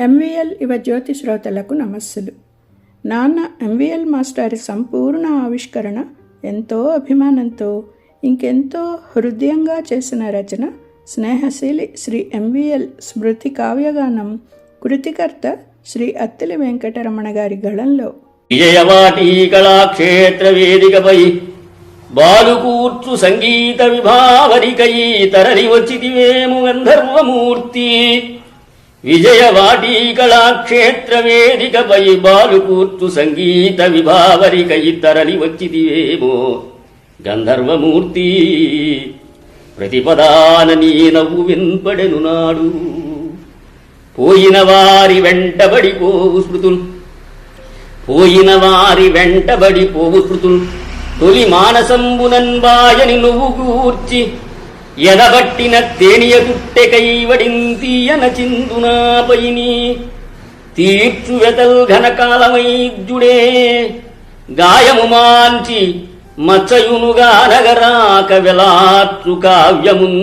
MVL యువ జ్యోతి శ్రోతలకు నమస్సులు. నాన్న ఎంవీఎల్ మాస్టారి సంపూర్ణ ఆవిష్కరణ ఎంతో అభిమానంతో ఇంకెంతో హృదయంగా చేసిన రచన స్నేహశీలి శ్రీ ఎంవీఎల్ స్మృతి కావ్యగానం. కృతికర్త శ్రీ అత్తిలి వెంకటరమణ గారి గళంలో. విజయవాటి కళాక్షేత్ర వేదికపై బాలుకూర్చు సంగీత విభావరికై తరలి వచ్చితివేము గంధర్వమూర్తి. విజయవాటి కళాక్షేత్ర వేదికపై బాలుకూర్చు సంగీత విభావరికై తరలి వచ్చితివేమో గంధర్వమూర్తి. ప్రతిపదాన నీ నవ్వు వినపడెను నాడు. పోయిన వారి వెంటబడిపోవు స్మృతులు, పోయిన వారి వెంటబడిపోవు స్మృతులు. తొలి మానసంబునన్బాయని నువ్వు కూర్చి ఎదబట్టిన తేనియ తుట్టె కైవడింతీయన చిందునాపైని తీర్చు వెతల్ ఘనకాలమైద్యుడే. గాయము మాంచి మచ్చయునుగా నగరాక వెలార్చు కావ్యమున్